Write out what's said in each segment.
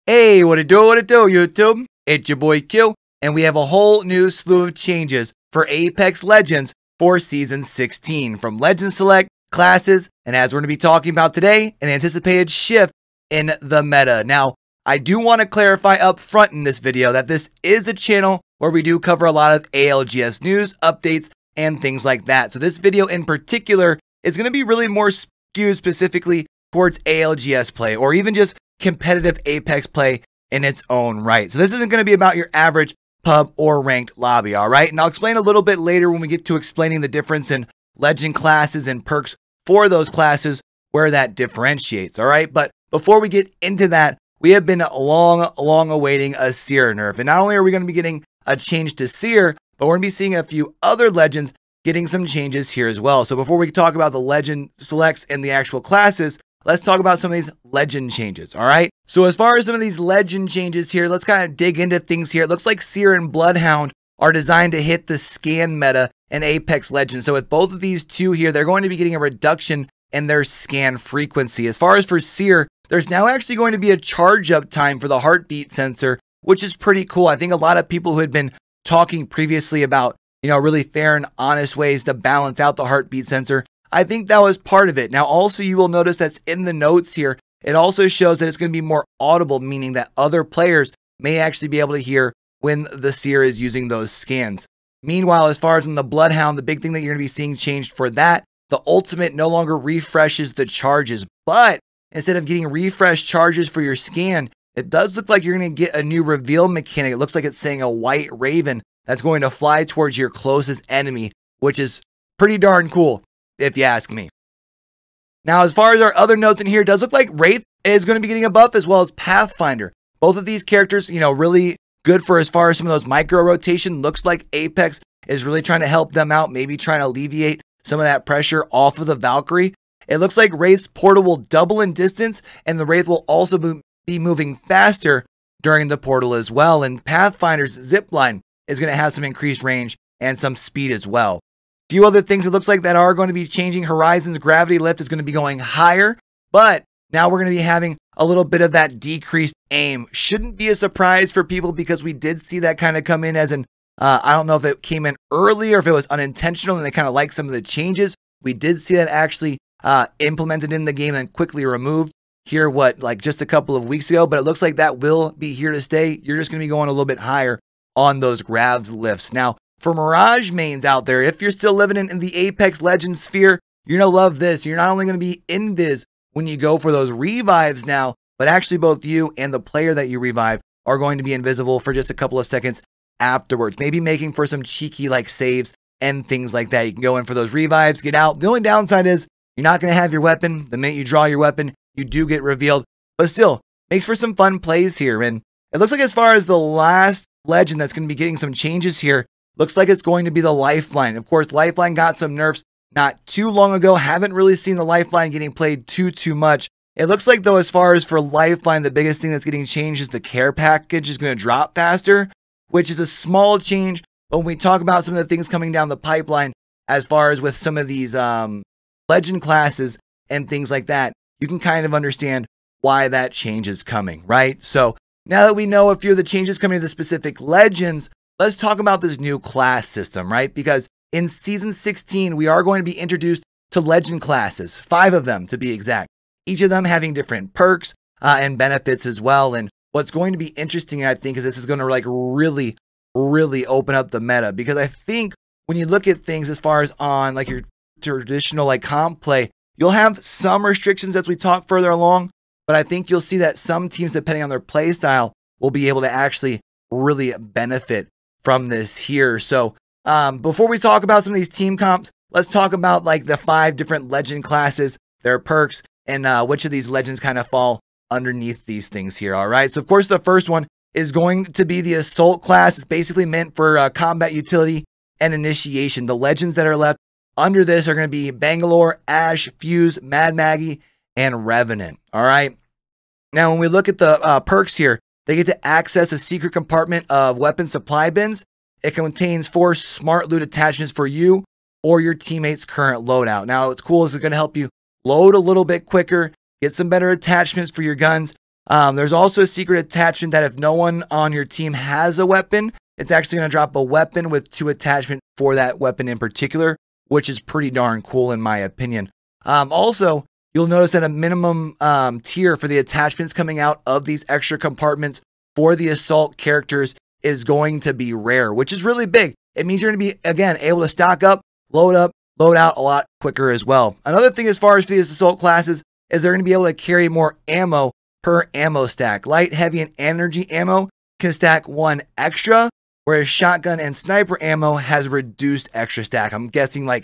Hey, what it do, YouTube? It's your boy Q, and we have a whole new slew of changes for Apex Legends for Season 16, from Legend Select, classes, and as we're going to be talking about today, an anticipated shift in the meta. Now, I do want to clarify up front in this video that this is a channel where we do cover a lot of ALGS news, updates, and things like that. So this video in particular is going to be really more skewed specifically towards ALGS play, or even just competitive Apex play in its own right. So this isn't going to be about your average pub or ranked lobby, all right? And I'll explain a little bit later when we get to explaining the difference in legend classes and perks for those classes, where that differentiates, all right? But before we get into that, we have been long awaiting a Seer nerf. And not only are we going to be getting a change to Seer, but we're going to be seeing a few other legends getting some changes here as well. So before we talk about the legend selects and the actual classes, let's talk about some of these legend changes, all right? So as far as some of these legend changes here, let's kind of dig into things here. It looks like Seer and Bloodhound are designed to hit the scan meta in Apex Legends. So with both of these two here, they're going to be getting a reduction in their scan frequency. As far as for Seer, there's now actually going to be a charge up time for the heartbeat sensor, which is pretty cool. I think a lot of people who had been talking previously about, really fair and honest ways to balance out the heartbeat sensor, I think that was part of it. Now, also, you will notice that's in the notes here. It also shows that it's going to be more audible, meaning that other players may actually be able to hear when the Seer is using those scans. Meanwhile, as far as in the Bloodhound, the big thing that you're going to be seeing changed for that, the ultimate no longer refreshes the charges, but instead of getting refresh charges for your scan, it does look like you're going to get a new reveal mechanic. It looks like it's saying a white raven that's going to fly towards your closest enemy, which is pretty darn cool, if you ask me. Now, as far as our other notes in here, it does look like Wraith is going to be getting a buff, as well as Pathfinder. Both of these characters, really good for as far as some of those micro rotation. Looks like Apex is really trying to help them out, maybe trying to alleviate some of that pressure off of the Valkyrie. It looks like Wraith's portal will double in distance, and the Wraith will also be moving faster during the portal as well. And Pathfinder's zipline is going to have some increased range and some speed as well. Few other things it looks like that are going to be changing. Horizon's gravity lift is going to be going higher, but now we're going to be having a little bit of that decreased aim. Shouldn't be a surprise for people, because we did see that kind of come in as an, I don't know if it came in early or if it was unintentional and they kind of like some of the changes. We did see that actually implemented in the game and quickly removed here, like just a couple of weeks ago, but it looks like that will be here to stay. You're just going to be going a little bit higher on those gravs lifts. Now, for Mirage mains out there, if you're still living in the Apex Legends sphere, you're going to love this. You're not only going to be invis when you go for those revives now, but actually both you and the player that you revive are going to be invisible for just a couple of seconds afterwards, maybe making for some cheeky saves and things like that. You can go in for those revives, get out. The only downside is you're not going to have your weapon. The minute you draw your weapon, you do get revealed, but still makes for some fun plays here. And it looks like as far as the last legend that's going to be getting some changes here, looks like it's going to be the Lifeline. Of course, Lifeline got some nerfs not too long ago. Haven't really seen the Lifeline getting played too much. It looks like, though, as far as for Lifeline, the biggest thing that's getting changed is the care package is going to drop faster, which is a small change. But when we talk about some of the things coming down the pipeline, as far as with some of these legend classes and things like that, you can kind of understand why that change is coming, right? So now that we know a few of the changes coming to the specific legends, let's talk about this new class system, right? Because in Season 16, we are going to be introduced to legend classes, 5 of them to be exact, each of them having different perks and benefits as well. And what's going to be interesting, I think, is this is going to really open up the meta, because I think when you look at things as far as on your traditional comp play, you'll have some restrictions as we talk further along, but I think you'll see that some teams, depending on their play style, will be able to actually really benefit from this here. So before we talk about some of these team comps, let's talk about the 5 different legend classes, their perks, and which of these legends kind of fall underneath these things here. All right. So of course, the first one is going to be the Assault class. It's basically meant for combat utility and initiation. The legends that are left under this are going to be Bangalore, Ash, Fuse, Mad Maggie, and Revenant. All right. Now, when we look at the perks here, they get to access a secret compartment of weapon supply bins. It contains 4 smart loot attachments for you or your teammate's current loadout. Now, what's cool is it's going to help you load a little bit quicker, get some better attachments for your guns, There's also a secret attachment that if no one on your team has a weapon, it's actually going to drop a weapon with 2 attachment for that weapon in particular, which is pretty darn cool in my opinion. Also, you'll notice that a minimum tier for the attachments coming out of these extra compartments for the assault characters is going to be rare, which is really big. It means you're going to be, again, able to stock up, load out a lot quicker as well. Another thing as far as these assault classes is they're going to be able to carry more ammo per ammo stack. Light, heavy, and energy ammo can stack 1 extra, whereas shotgun and sniper ammo has reduced extra stack. I'm guessing like,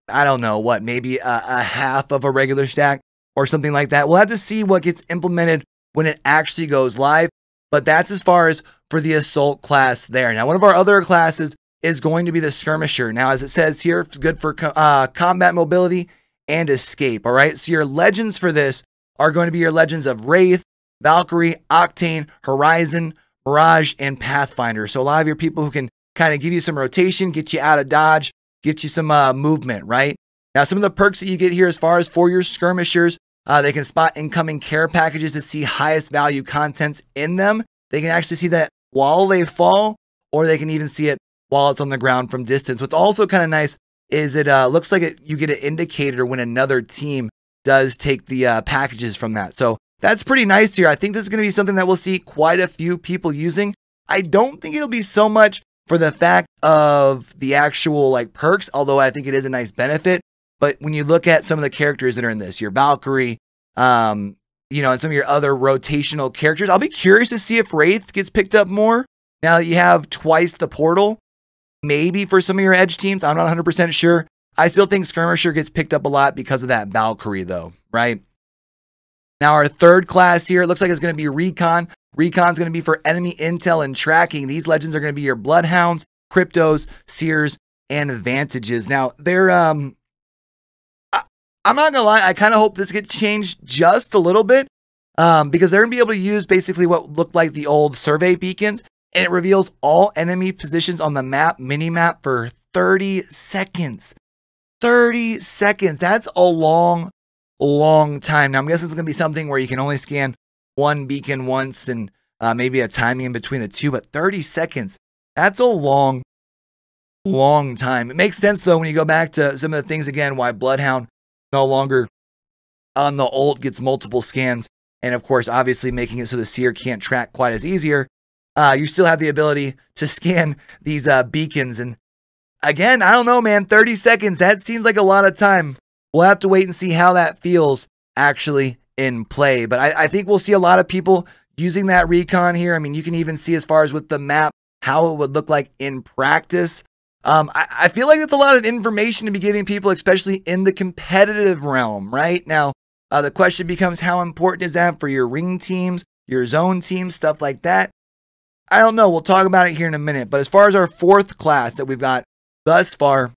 I don't know what, maybe a half of a regular stack or something like that. We'll have to see what gets implemented when it actually goes live, but that's as far as for the assault class there. Now, one of our other classes is going to be the skirmisher. Now, as it says here, it's good for combat mobility and escape. All right, so your legends for this are going to be your legends of Wraith, Valkyrie, Octane, Horizon, Mirage, and Pathfinder. So a lot of your people who can kind of give you some rotation, get you out of dodge, get you some movement, right? Now, some of the perks that you get here as far as for your skirmishers, they can spot incoming care packages to see highest value contents in them. They can actually see that while they fall, or they can even see it while it's on the ground from distance. What's also kind of nice is it looks like you get an indicator when another team does take the packages from that. So that's pretty nice here. I think this is going to be something that we'll see quite a few people using. I don't think it'll be so much for the fact of the actual like perks, although I think it is a nice benefit. But when you look at some of the characters that are in this, your Valkyrie, you know, and some of your other rotational characters, I'll be curious to see if Wraith gets picked up more now that you have twice the portal. Maybe for some of your edge teams, I'm not 100% sure. I still think Skirmisher gets picked up a lot because of that Valkyrie though, right? Now our third class here, it looks like it's going to be Recon. Recon's going to be for enemy intel and tracking. These legends are going to be your Bloodhounds, Cryptos, Seers, and Vantages. Now, they're, I'm not going to lie, I kind of hope this gets changed just a little bit because they're going to be able to use basically what looked like the old survey beacons, and it reveals all enemy positions on the map, mini-map, for 30 seconds. 30 seconds. That's a long time. Now, I'm guessing it's going to be something where you can only scan one beacon once and maybe a timing in between the two, but 30 seconds, that's a long time. It makes sense, though, when you go back to some of the things, again, why Bloodhound no longer on the ult gets multiple scans, and, of course, obviously making it so the Seer can't track quite as easier. You still have the ability to scan these beacons, and, again, I don't know, man, 30 seconds, that seems like a lot of time. We'll have to wait and see how that feels actually in play, but I think we'll see a lot of people using that Recon here. I mean, you can even see as far as with the map how it would look like in practice. I feel like it's a lot of information to be giving people, especially in the competitive realm right now. The question becomes, how important is that for your ring teams, your zone teams, stuff like that? I don't know. We'll talk about it here in a minute. But as far as our fourth class that we've got thus far,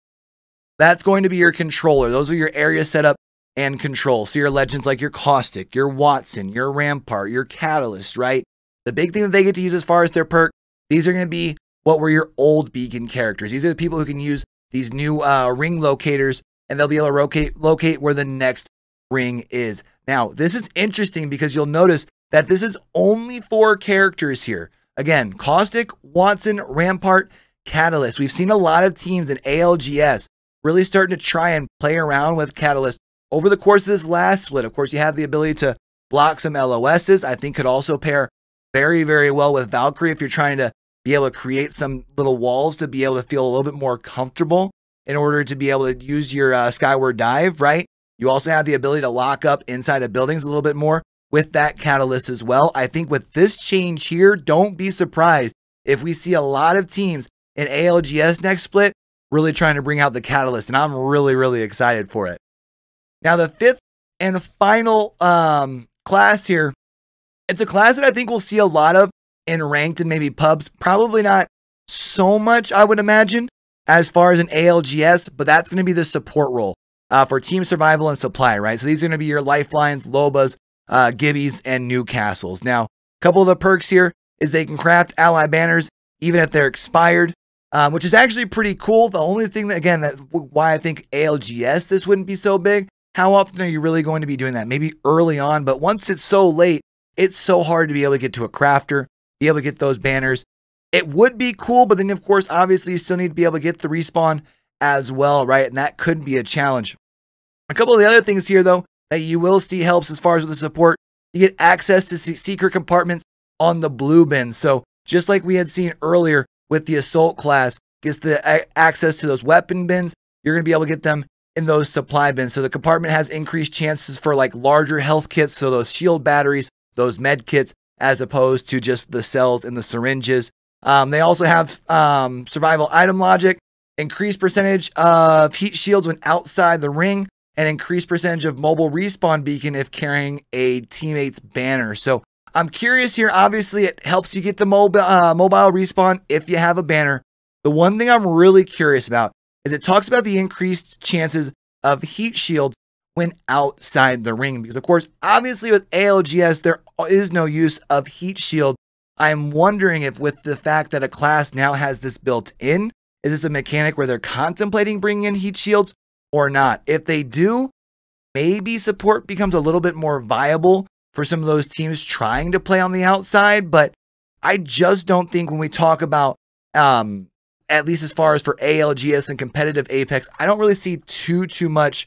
that's going to be your controller. Those are your area setup and control. So your legends like your Caustic, your Watson, your Rampart, your Catalyst, right? The big thing that they get to use as far as their perk, these are going to be what were your old beacon characters. These are the people who can use these new ring locators, and they'll be able to locate where the next ring is. Now, this is interesting because you'll notice that this is only 4 characters here. Again, Caustic, Watson, Rampart, Catalyst. We've seen a lot of teams in ALGS really starting to try and play around with Catalyst over the course of this last split. Of course, you have the ability to block some LOSs. I think could also pair very, very well with Valkyrie if you're trying to be able to create some little walls to be able to feel a little bit more comfortable in order to be able to use your skyward dive, right? You also have the ability to lock up inside of buildings a little bit more with that Catalyst as well. I think with this change here, don't be surprised if we see a lot of teams in ALGS next split really trying to bring out the Catalyst, and I'm really, really excited for it. Now, the fifth and final class here, it's a class that I think we'll see a lot of in ranked and maybe pubs. Probably not so much, I would imagine, as far as an ALGS, but that's going to be the support role for team survival and supply, right? So these are going to be your Lifelines, Lobas, Gibbies, and Newcastles. Now, a couple of the perks here is they can craft ally banners even if they're expired, which is actually pretty cool. The only thing that, again, that's why I think ALGS this wouldn't be so big. How often are you really going to be doing that? Maybe early on, but once it's so late, it's so hard to be able to get to a crafter, be able to get those banners. It would be cool, but then of course, obviously you still need to be able to get the respawn as well, right? And that could be a challenge. A couple of the other things here though, that you will see helps as far as with the support, you get access to secret compartments on the blue bin. So just like we had seen earlier with the assault class, gets the access to those weapon bins, you're going to be able to get them in those supply bins. So the compartment has increased chances for like larger health kits, so those shield batteries, those med kits, as opposed to just the cells and the syringes. They also have survival item logic, increased percentage of heat shields when outside the ring, and increased percentage of mobile respawn beacon if carrying a teammate's banner. So I'm curious here. Obviously, it helps you get the mobile respawn if you have a banner. The one thing I'm really curious about is it talks about the increased chances of heat shields when outside the ring. Because, of course, obviously with ALGS, there is no use of heat shield. I'm wondering if with the fact that a class now has this built in, is this a mechanic where they're contemplating bringing in heat shields or not? If they do, maybe support becomes a little bit more viable for some of those teams trying to play on the outside. But I just don't think when we talk about, at least as far as for ALGS and competitive Apex, I don't really see too much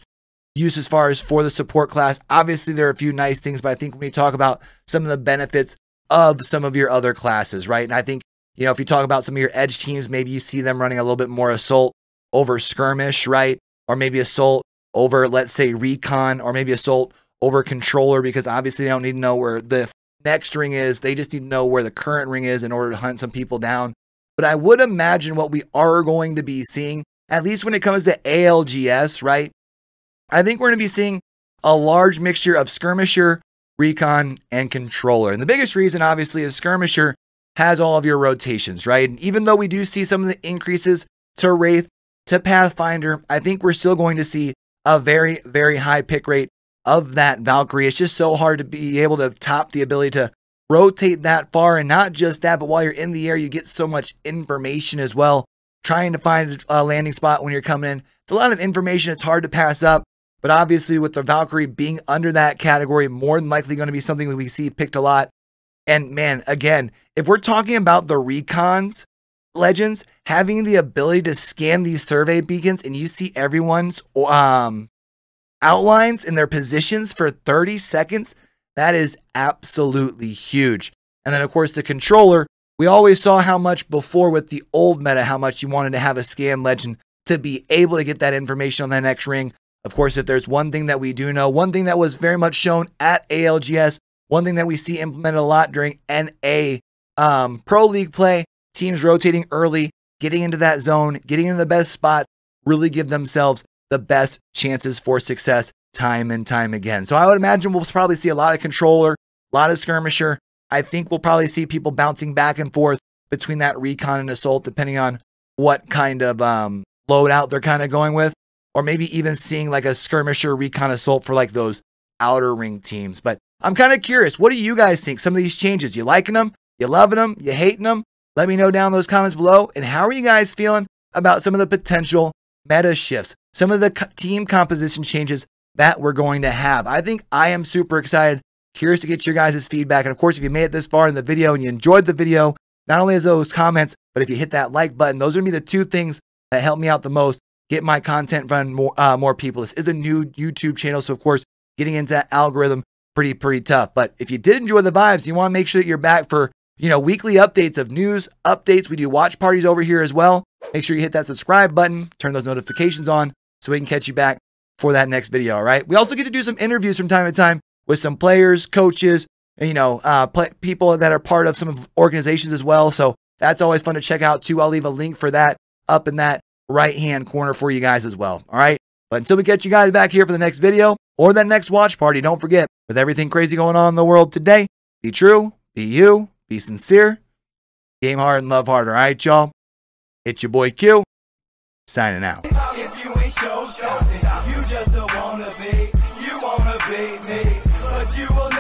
use as far as for the support class. Obviously, there are a few nice things, but I think when we talk about some of the benefits of some of your other classes, right? And I think, you know, if you talk about some of your edge teams, maybe you see them running a little bit more assault over skirmish, right? Or maybe assault over, let's say, recon, or maybe assault over controller, because obviously they don't need to know where the next ring is. They just need to know where the current ring is in order to hunt some people down. But I would imagine what we are going to be seeing, at least when it comes to ALGS, right? I think we're going to be seeing a large mixture of skirmisher, recon, and controller. And the biggest reason, obviously, is skirmisher has all of your rotations, right? And even though we do see some of the increases to Wraith, to Pathfinder, I think we're still going to see a very, very high pick rate of that Valkyrie. It's just so hard to be able to top the ability to rotate that far. And not just that, but while you're in the air, you get so much information as well. Trying to find a landing spot when you're coming in, it's a lot of information. It's hard to pass up. But obviously with the Valkyrie being under that category, more than likely going to be something that we see picked a lot. And man, again, if we're talking about the recons legends, having the ability to scan these survey beacons and you see everyone's outlines in their positions for 30 seconds, that is absolutely huge. And then of course the controller, we always saw how much before with the old meta, how much you wanted to have a scan legend to be able to get that information on the next ring. Of course, if there's one thing that we do know, one thing that was very much shown at ALGS, one thing that we see implemented a lot during NA Pro League play, teams rotating early, getting into that zone, getting into the best spot, really give themselves the best chances for success time and time again. So I would imagine we'll probably see a lot of controller, a lot of skirmisher. I think we'll probably see people bouncing back and forth between that recon and assault, depending on what kind of loadout they're kind of going with. Or maybe even seeing like a skirmisher recon assault for like those outer ring teams. But I'm kind of curious, what do you guys think? Some of these changes, you liking them? You loving them? You hating them? Let me know down in those comments below. And how are you guys feeling about some of the potential meta shifts? Some of the team composition changes that we're going to have. I think I am super excited. Curious to get your guys' feedback. And of course, if you made it this far in the video and you enjoyed the video, not only as those comments, but if you hit that like button, those are going to be the two things that help me out the most. Get my content in front of more people. This is a new YouTube channel, so of course, getting into that algorithm, pretty tough. But if you did enjoy the vibes, you want to make sure that you're back for, you know, weekly updates of news, updates. We do watch parties over here as well. Make sure you hit that subscribe button, turn those notifications on so we can catch you back for that next video, all right? We also get to do some interviews from time to time with some players, coaches, and, you know, people that are part of some organizations as well. So that's always fun to check out too. I'll leave a link for that up in that right-hand corner for you guys as well. All right. But until we get you guys back here for the next video or that next watch party, don't forget, with everything crazy going on in the world today, be true, be you, be sincere, game hard and love hard. All right, y'all. It's your boy Q, signing out. If you ain't show something, you just don't wanna be me, but you will